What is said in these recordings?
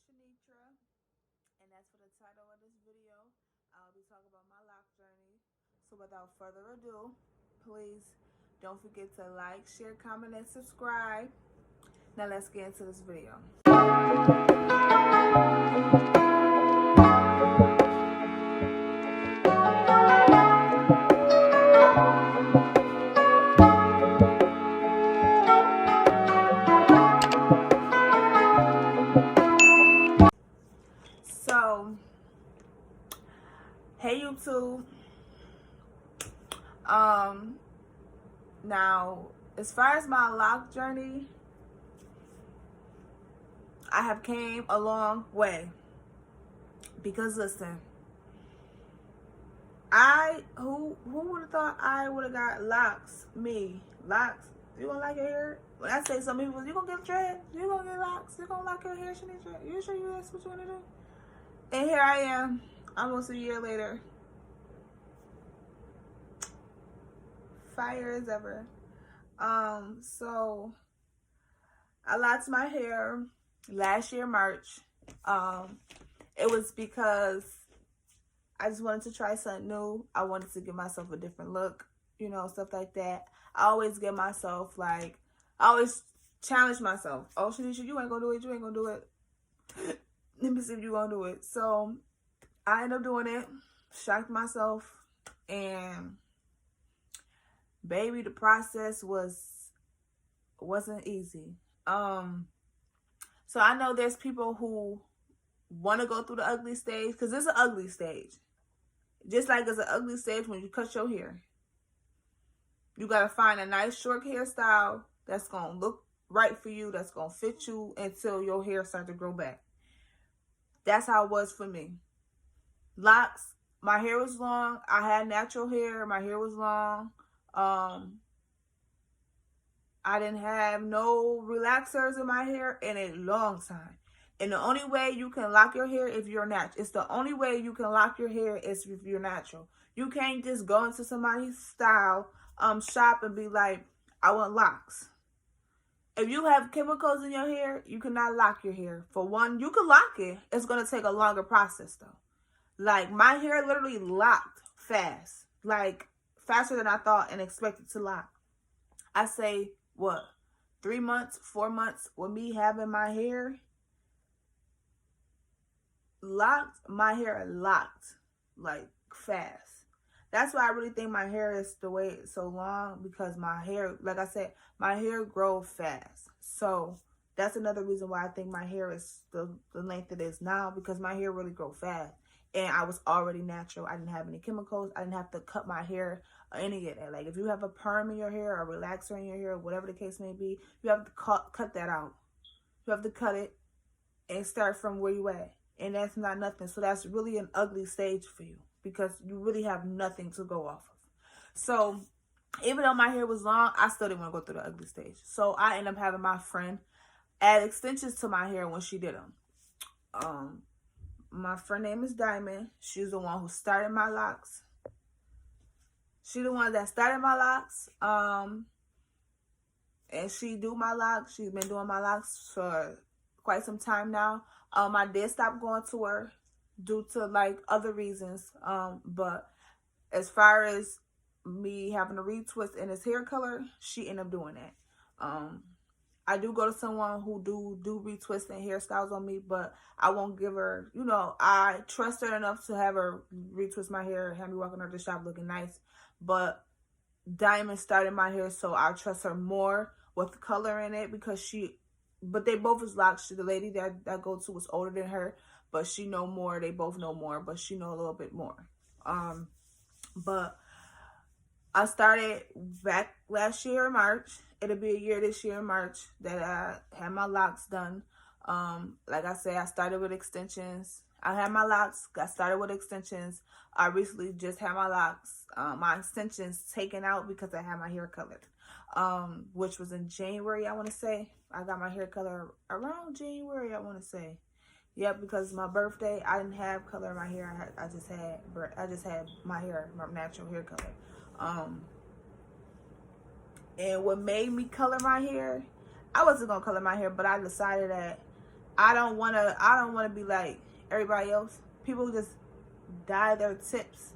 Shanitra, and that's for the title of this video. I'll be talking about my lock journey. So without further ado, please don't forget to like, share, comment, and subscribe. Now let's get into this video. So, hey YouTube. Now, as far as my lock journey, I have came a long way. Because listen, who would have thought I would have got locks? Me. Locks. You gonna like your hair? When I say some people, you gonna get dread? You gonna get locks? You gonna lock your hair, Shanitra? You sure that's what you wanna do? And here I am, almost a year later. Fire as ever. So I locked my hair last year, March. It was because I just wanted to try something new. I wanted to give myself a different look, stuff like that. I always give myself, I always challenge myself. Oh, Shanisha, you ain't gonna do it. You ain't gonna do it. Let me see if you gonna do it. So I ended up doing it. Shocked myself. And baby, the process wasn't easy. So I know there's people who want to go through the ugly stage, because it's an ugly stage. Just like it's an ugly stage when you cut your hair. You got to find a nice short hairstyle that's going to look right for you, that's going to fit you until your hair starts to grow back. That's how it was for me. Locks, my hair was long. I had natural hair. My hair was long. I didn't have no relaxers in my hair in a long time. And the only way you can lock your hair if you're natural. It's the only way you can lock your hair is if you're natural. You can't just go into somebody's style shop and be like, I want locks. If you have chemicals in your hair, you cannot lock your hair. For one, you can lock it. It's going to take a longer process though. Like my hair literally locked fast. Like faster than I thought and expected to lock. I say, what, 3 months, 4 months with me having my hair locked, my hair locked like fast. That's why I really think my hair is the way it's so long, because my hair, like I said, my hair grows fast. So that's another reason why I think my hair is the length it is now, because my hair really grows fast. And I was already natural. I didn't have any chemicals. I didn't have to cut my hair or any of that. Like if you have a perm in your hair or a relaxer in your hair, whatever the case may be, you have to cut that out. You have to cut it and start from where you at. And that's not nothing. So that's really an ugly stage for you, because you really have nothing to go off of. So even though my hair was long, I still didn't want to go through the ugly stage. So I ended up having my friend add extensions to my hair when she did them. My friend name is Diamond. She's the one who started my locks. She the one that started my locks. And she do my locks. She's been doing my locks for quite some time now. I did stop going to her due to other reasons. But as far as me having a retwist in his hair color, she ended up doing that. I do go to someone who do retwisting hairstyles on me, but I won't give her, I trust her enough to have her retwist my hair and have me walking her to the shop looking nice. But Diamond started my hair, so I trust her more with the color in it, because but they both is locked. The lady that I go to was older than her, but she know more. They both know more, but she know a little bit more. But I started back last year in March. It'll be a year this year in March that I had my locks done. Like I said, I started with extensions. I had my locks. I started with extensions. I recently just had my locks, my extensions taken out because I had my hair colored, which was in January, I want to say. I got my hair colored around January, I want to say. Yep, because my birthday, I didn't have color in my hair. I just had my hair, my natural hair color. And what made me color my hair, I wasn't gonna color my hair, but I decided that I don't wanna be like everybody else. People just dye their tips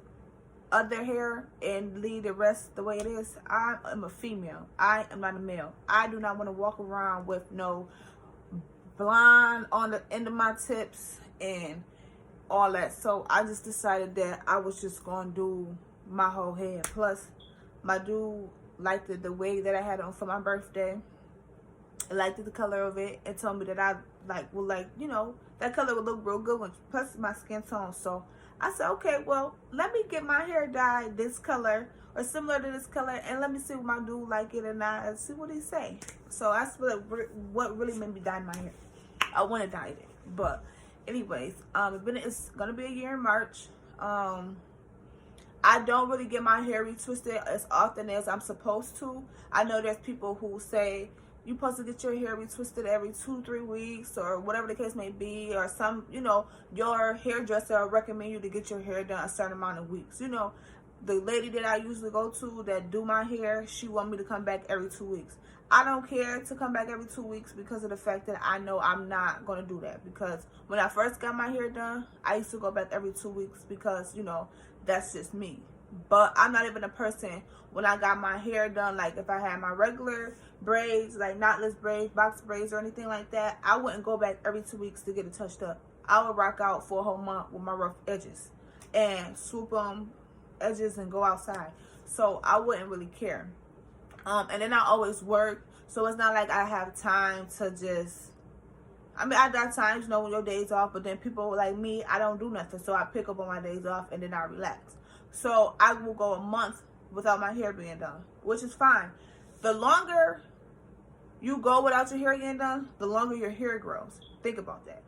of their hair and leave the rest the way it is. I am a female. I am not a male. I do not want to walk around with no blonde on the end of my tips and all that. So I just decided that I was just gonna do my whole head. Plus, my dude liked the wig that I had on for my birthday. I liked the color of it and told me that I that color would look real good with plus my skin tone. So I said, okay, well, let me get my hair dyed this color or similar to this color, and let me see what my dude like it or not, and see what he say. So that's what really made me dye my hair. I want to dye it, but anyways, it's gonna be a year in March. I don't really get my hair retwisted as often as I'm supposed to. I know there's people who say you're supposed to get your hair retwisted every 2-3 weeks or whatever the case may be, or some, your hairdresser will recommend you to get your hair done a certain amount of weeks. The lady that I usually go to that do my hair, she want me to come back every 2 weeks. I don't care to come back every 2 weeks because of the fact that I know I'm not going to do that. Because when I first got my hair done, I used to go back every 2 weeks because, that's just me. But I'm not even a person when I got my hair done, like if I had my regular braids, like knotless braids, box braids, or anything like that, I wouldn't go back every 2 weeks to get it touched up. I would rock out for a whole month with my rough edges and swoop them edges and go outside. So I wouldn't really care. And then I always work, so it's not like I have time to just, I got times, when your days off, but then people like me, I don't do nothing. So I pick up on my days off and then I relax. So I will go a month without my hair being done, which is fine. The longer you go without your hair getting done, the longer your hair grows. Think about that.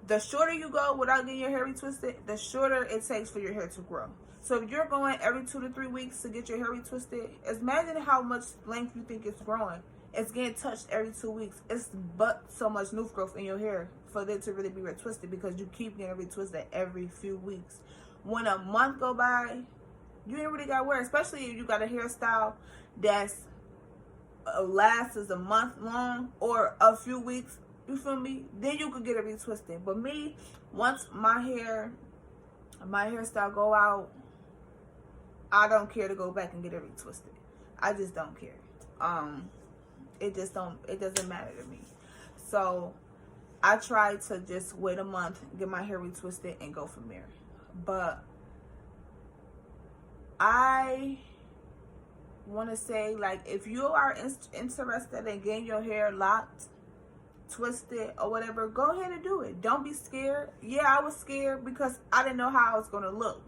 The shorter you go without getting your hair retwisted, the shorter it takes for your hair to grow. So if you're going every 2 to 3 weeks to get your hair retwisted, imagine how much length you think it's growing. It's getting touched every 2 weeks. It's but so much new growth in your hair for it to really be retwisted because you keep getting retwisted every few weeks. When a month go by, you ain't really got to worry, especially if you got a hairstyle that's lasts a month long or a few weeks, you feel me? Then you could get it retwisted. But me, once my hairstyle go out, I don't care to go back and get it retwisted. I just don't care. It doesn't matter to me. So I try to just wait a month, get my hair retwisted, and go from there. But I want to say, like, if you are interested in getting your hair locked, twisted, or whatever, go ahead and do it. Don't be scared. Yeah, I was scared because I didn't know how I was going to look.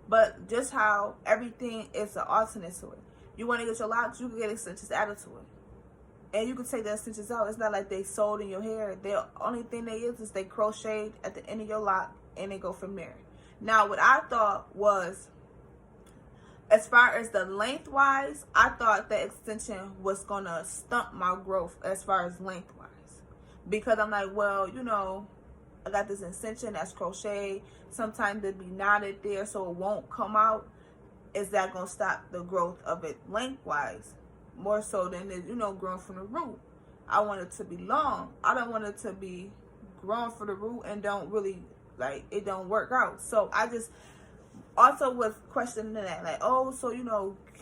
But just how everything is an alternate to it. You want to get your locks, you can get extensions added to it. And you can take the extensions out. It's not like they sewed in your hair. The only thing they is they crocheted at the end of your lock and they go from there. Now, what I thought was, as far as the lengthwise, I thought the extension was going to stunt my growth as far as lengthwise. Because I'm like, well, I got this extension that's crocheted. Sometimes it'd be knotted there so it won't come out. Is that going to stop the growth of it lengthwise? More so than it, growing from the root. I want it to be long. I don't want it to be growing from the root and don't really, it don't work out. So I just also was questioning that. Like, oh, so,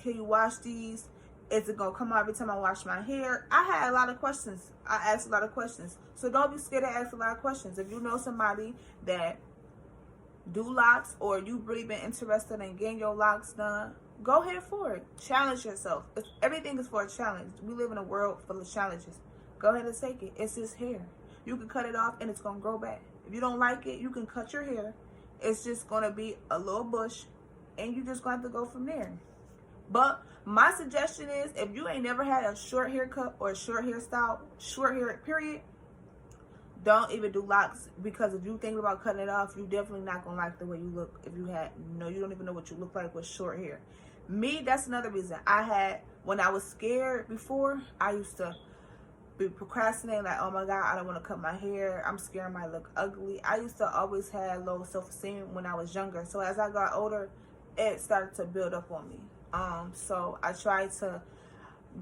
can you wash these? Is it going to come out every time I wash my hair? I had a lot of questions. I asked a lot of questions. So don't be scared to ask a lot of questions. If you know somebody that do locks or you've really been interested in getting your locks done, go ahead for it. Challenge yourself. Everything is for a challenge. We live in a world full of challenges. Go ahead and take it. It's just hair. You can cut it off and it's going to grow back. If you don't like it, you can cut your hair. It's just going to be a little bush and you just going to have to go from there. But my suggestion is, if you ain't never had a short haircut or a short hairstyle, short hair period, don't even do locks, because if you think about cutting it off, you definitely not gonna like the way you look. If you you don't even know what you look like with short hair. Me, that's another reason. When I was scared before, I used to be procrastinating, like, oh my God, I don't want to cut my hair. I'm scared I might look ugly. I used to always have low self-esteem when I was younger. So as I got older, it started to build up on me. So I tried to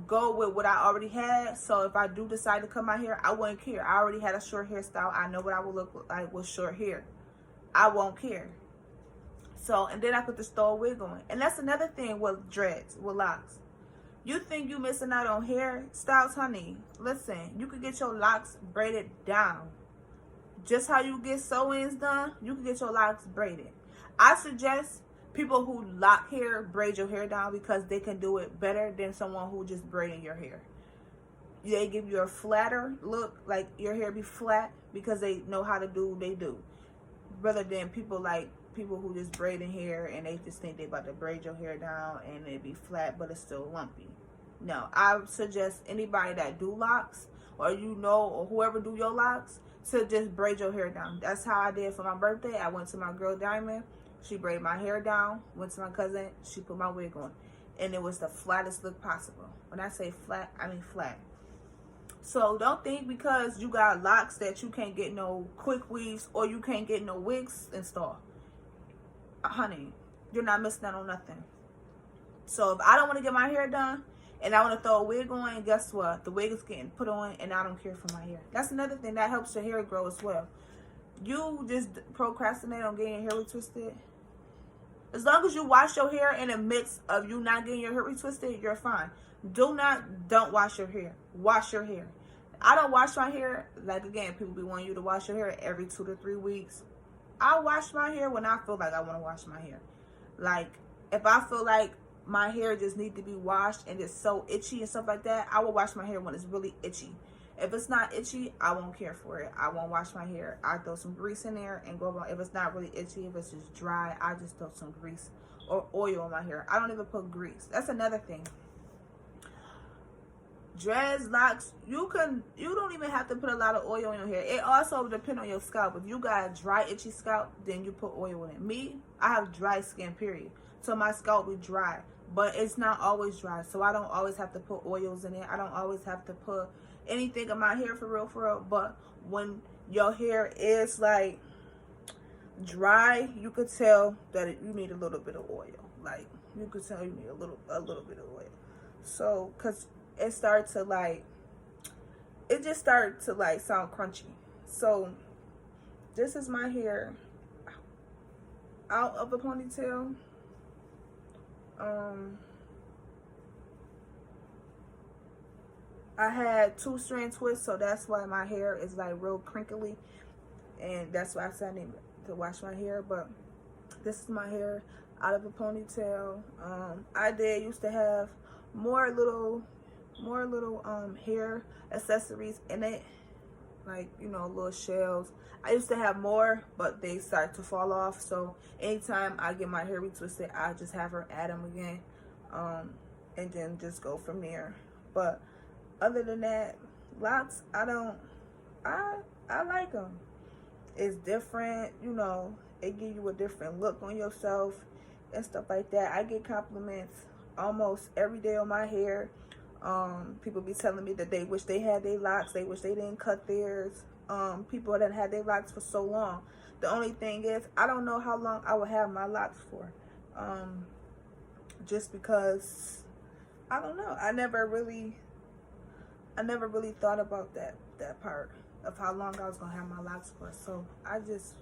go with what I already had. So if I do decide to cut my hair, I wouldn't care. I already had a short hairstyle. I know what I would look like with short hair. I won't care. So, and then I could just throw a wig on. And that's another thing with dreads, with locks. You think you missing out on hairstyles, honey? Listen, you could get your locks braided down. Just how you get sew-ins done, you can get your locks braided. I suggest people who lock hair braid your hair down because they can do it better than someone who just braiding your hair. They give you a flatter look, like your hair be flat because they know how to do what they do. Rather than people who just braiding hair and they just think they about to braid your hair down and it be flat but it's still lumpy. No, I suggest anybody that do locks or or whoever do your locks to just braid your hair down. That's how I did for my birthday. I went to my girl Diamond. She braided my hair down. Went to my cousin. She put my wig on. And it was the flattest look possible. When I say flat, I mean flat. So don't think because you got locks that you can't get no quick weaves or you can't get no wigs installed. Honey, you're not missing out on nothing. So if I don't want to get my hair done and I want to throw a wig on, guess what? The wig is getting put on and I don't care for my hair. That's another thing that helps your hair grow as well. You just procrastinate on getting your hair retwisted. As long as you wash your hair in the midst of you not getting your hair retwisted, you're fine. Don't wash your hair. Wash your hair. I don't wash my hair. Like, again, people be wanting you to wash your hair every 2 to 3 weeks. I wash my hair when I feel like I want to wash my hair. Like, if I feel like my hair just needs to be washed and it's so itchy and stuff like that, I will wash my hair when it's really itchy. If it's not itchy, I won't care for it. I won't wash my hair. I throw some grease in there and go on. If it's not really itchy, if it's just dry, I just throw some grease or oil on my hair. I don't even put grease. That's another thing. Dreads, locks, you don't even have to put a lot of oil in your hair. It also depends on your scalp. If you got a dry, itchy scalp, then you put oil in it. Me, I have dry skin, period. So my scalp be dry. But it's not always dry. So I don't always have to put oils in it. I don't always have to put anything in my hair for real. But when your hair is like dry, you could tell that you need a little bit of oil. Like, you could tell you need a little bit of oil. So, because it just started to like sound crunchy. So this is my hair out of the ponytail. I had 2-strand twists, so that's why my hair is like real crinkly, and that's why I said I need to wash my hair. But this is my hair out of a ponytail. I used to have more little hair accessories in it, like, little shells. I used to have more, but they start to fall off. So anytime I get my hair retwisted, I just have her add them again, and then just go from there. But other than that, locks, I like them. It's different, it give you a different look on yourself and stuff like that. I get compliments almost every day on my hair. People be telling me that they wish they had their locks, they wish they didn't cut theirs. People that had their locks for so long. The only thing is, I don't know how long I will have my locks for. Just because, I don't know. I never really thought about that part of how long I was gonna have my locks for. So I just,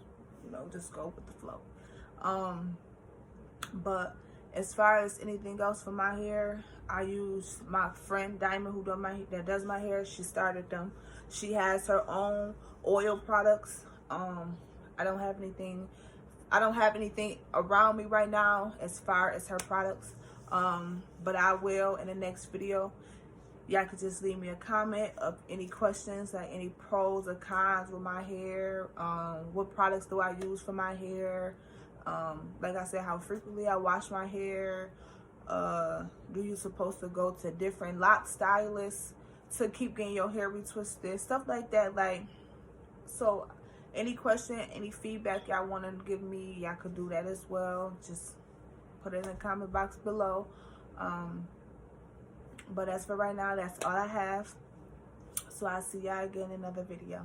just go with the flow. But as far as anything else for my hair, I use my friend Diamond that does my hair. She started them. She has her own oil products. I don't have anything around me right now as far as her products. But I will in the next video. Y'all could just leave me a comment of any questions, like any pros or cons with my hair. What products do I use for my hair? Like I said, how frequently I wash my hair. Do you supposed to go to different lock stylists to keep getting your hair retwisted? Stuff like that. Like, so any question, any feedback y'all want to give me, y'all could do that as well. Just put it in the comment box below. But as for right now, that's all I have. So I'll see y'all again in another video.